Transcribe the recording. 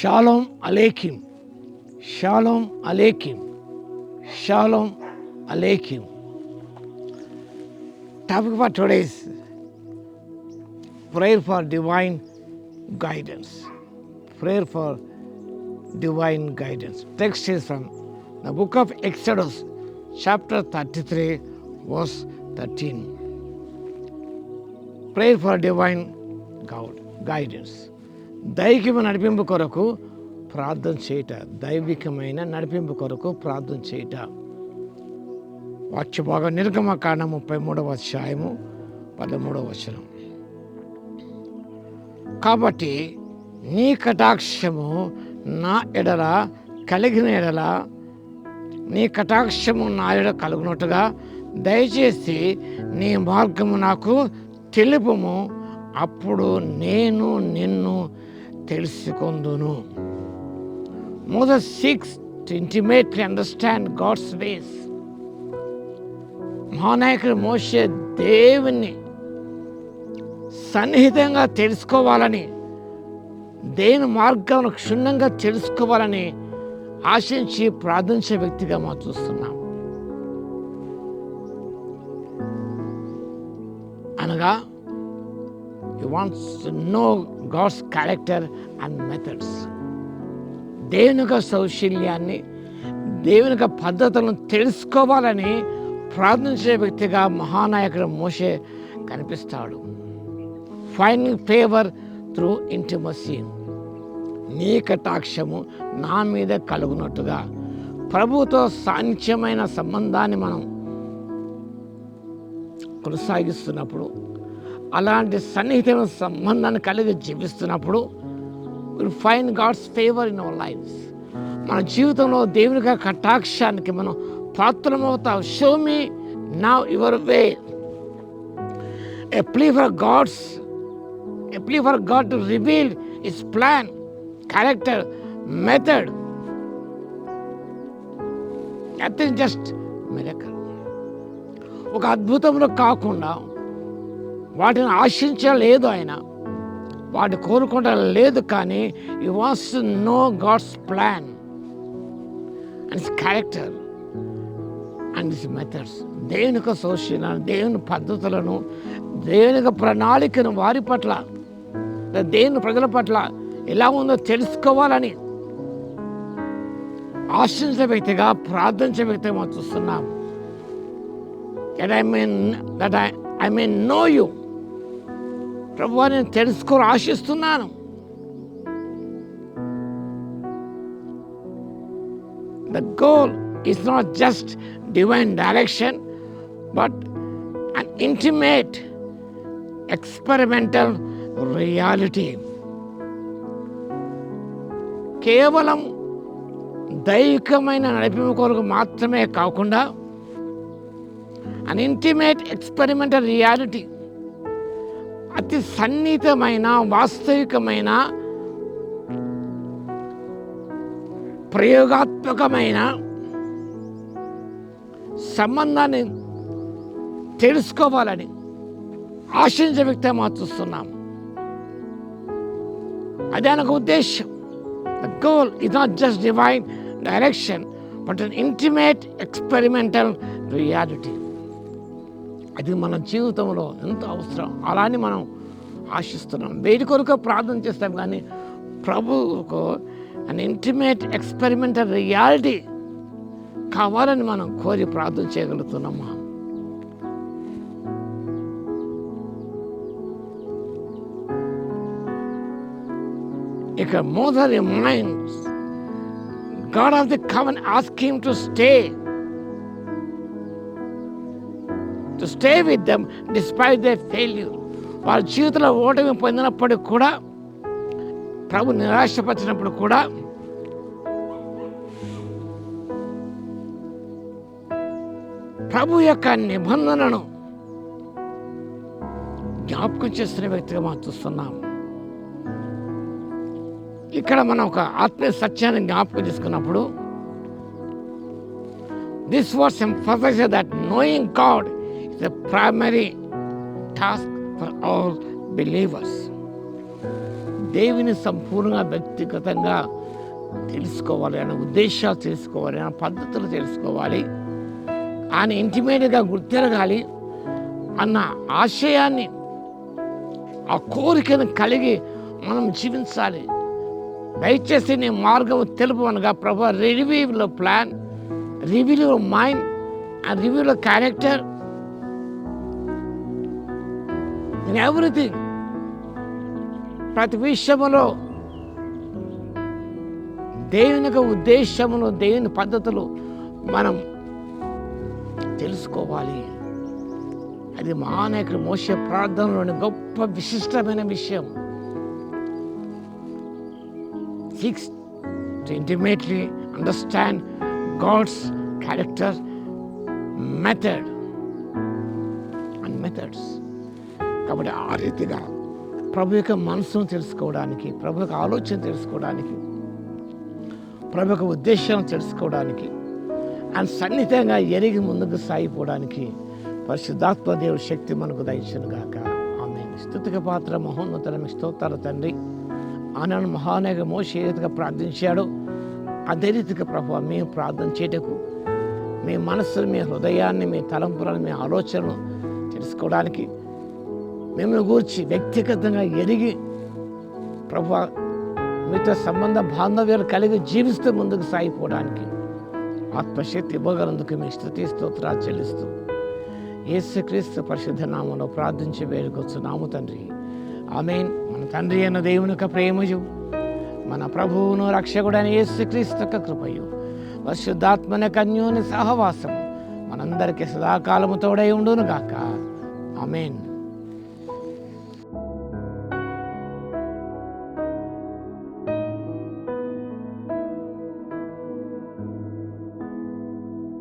Shalom అలేకిం, షాలోమ్ అలేకిం, షాలోమ్ అలేకిం. Topic for today is prayer for divine guidance. Prayer for divine guidance. Text is from the book of Exodus, chapter 33, verse 13. Prayer for divine guidance. దైవికమైన నడిపింపు కొరకు ప్రార్థన చేయుట. దైవికమైన నడిపింపు కొరకు ప్రార్థన చేయుట. వాక్యభాగం నిర్గమకాండం 33వ అధ్యాయము 13వ వచనం. కాబట్టి నీ కటాక్షము నా ఎడల కలిగిన ఎడల, నీ కటాక్షము నా ఎడల కలుగునట్టుగా దయచేసి నీ మార్గము నాకు తెలుపుము, అప్పుడు నేను నిన్ను తెలుసుకొందును. Moses seeks to intimately understand God's ways. మహానాయకుడు మోషే దేవుని సన్నిహితంగా తెలుసుకోవాలని, దేవుని మార్గాలను క్షుణ్ణంగా తెలుసుకోవాలని ఆశించి ప్రార్థించే వ్యక్తిగా మనం చూస్తున్నాం. అనగా he wants to know God's character and methods. దేవుని యొక్క సౌశల్యాన్ని, దేవుని యొక్క పద్ధతులను తెలుసుకోవాలని ప్రార్థించే వ్యక్తిగా మహానాయకుడు మోషే కనిపిస్తాడు. Finding favour through intimacy. నీ కటాక్షము నా మీద కలుగునట్టుగా, ప్రభువుతో సాన్నిధ్యమైన సంబంధాన్ని మనం కొనసాగిస్తున్నప్పుడు, అలాంటి సన్నిహితమైన సంబంధాన్ని కలిగి జీవిస్తున్నప్పుడు will find God's favour in our lives. మన జీవితంలో దేవుని యొక్క కటాక్షానికి మనం పాత్రమవుతాం. Show me now your way. A plea for God to reveal His plan, character, method. Nothing just miracle. ఒక అద్భుతంలో కాకుండా వాటిని ఆశించలేదు ఆయన, వాటి కోరుకోవడం లేదు, కానీ He wants to know God's plan and His character and His methods. దేవుని యొక్క సౌశల్యాన్ని, దేవుని పద్ధతులను, దేవుని యొక్క ప్రణాళికను వారి పట్ల, దేవుని ప్రజల పట్ల ఎలా ఉందో తెలుసుకోవాలని ఆశించే వ్యక్తిగా, ప్రార్థించే వ్యక్తిగా మనం చూస్తున్నాం. that I may know you. ప్రభువా, నేను తెలుసుకోవాలని ఆశిస్తున్నాను. The goal is not just divine direction, but an intimate experimental reality. కేవలం దైవికమైన నడిపింపు కొరకు మాత్రమే కాకుండా an intimate experimental reality, అతి సన్నిహితమైన, వాస్తవికమైన, ప్రయోగాత్మకమైన సంబంధాన్ని తెలుసుకోవాలని ఆశించే వ్యక్తిగా మనం చూస్తున్నాం. అదే ఒక ఉద్దేశం. The goal is not just divine direction, but an intimate experimental reality. అది మన జీవితంలో ఎంతో అవసరం. అలానే మనం ఆశిస్తున్నాం. వేడి కొరకు ప్రార్థన చేస్తాం, కానీ ప్రభువుకు an intimate experimental reality కావాలని మనం కోరి ప్రార్థన చేయగలుగుతున్నామా? ఇక మోసే reminds God of the covenant asked him to stay with them despite their failure. వాళ్ళ జీవితంలో ఓటమి పొందినప్పటికి కూడా, ప్రభు నిరాశపరిచినప్పుడు కూడా ప్రభు యొక్క నిబంధనను జ్ఞాపకం చేస్తున్న వ్యక్తిగా మనం చూస్తున్నాం. ఇక్కడ మనం ఒక ఆత్మీయ సత్యాన్ని జ్ఞాపకం చేసుకున్నప్పుడు, this was emphasised that knowing God is the primary task for all believers. దేవుని సంపూర్ణంగా వ్యక్తిగతంగా తెలుసుకోవాలి, ఆయన ఉద్దేశాలు తెలుసుకోవాలి, ఆయన పద్ధతులు తెలుసుకోవాలి, ఆయన ఇంటిమేట్గా గుర్తిరగాలి అన్న ఆశయాన్ని, ఆ కోరికను కలిగి మనం జీవించాలి. దయచేసి నీ మార్గం తెలుపు అనగా ప్రభు, రివ్యూలో ప్లాన్, రివ్యూలో మైండ్ అండ్ రివ్యూలో క్యారెక్టర్ ఇన్ ఎవ్రీథింగ్. ప్రతి విషయములో దేవుని యొక్క ఉద్దేశములు, దేవుని పద్ధతులు మనం తెలుసుకోవాలి. అది మహానాయకుడు మోషే ప్రార్థనలోని గొప్ప విశిష్టమైన విషయం. Seeks to intimately understand God's character, method and methods. కాబట్టి ఆ రీతిగా ప్రభు యొక్క మనసును తెలుసుకోవడానికి, ప్రభు యొక్క ఆలోచన తెలుసుకోవడానికి, ప్రభు యొక్క ఉద్దేశం తెలుసుకోవడానికి, ఆయన సన్నిహితంగా ఎరిగి ముందుకు సాగిపోవడానికి పరిశుద్ధాత్మ దేవుడి శక్తి మనకు దయచును గాక. ఆమేన్. స్తుతికి పాత్ర మహోన్నతమైన స్తోత్రాలు తండ్రి. ఆనాడు మహానాయకుడు మోషే ఏ రీతిగా ప్రార్థించాడో అదే రీతిగా ప్రభు మేము ప్రార్థన చేయటకు, మీ మనస్సును, మీ హృదయాన్ని, మీ తలంపులను, మీ ఆలోచనను తెలుసుకోవడానికి, మిమ్మల్ని గూర్చి వ్యక్తిగతంగా ఎరిగి ప్రభు మీతో సంబంధ బాంధవ్యాలు కలిగి జీవిస్తూ ముందుకు సాగిపోవడానికి ఆత్మశక్తి ఇవ్వగలందుకు మీ స్తుతి స్తోత్రాలు చెల్లిస్తూ యేసుక్రీస్తు పరిశుద్ధ నామములో ప్రార్థించి వేడుకొచ్చున్నాము తండ్రి. ఆమేన్. మన తండ్రి అయిన దేవుని యొక్క ప్రేమయు, మన ప్రభువును రక్షకుడైన యేసుక్రీస్తు యొక్క కృపయు, పరిశుద్ధాత్మన కన్యోని సహవాసము మనందరికీ సదాకాలము తోడై ఉండును గాక. ఆమేన్.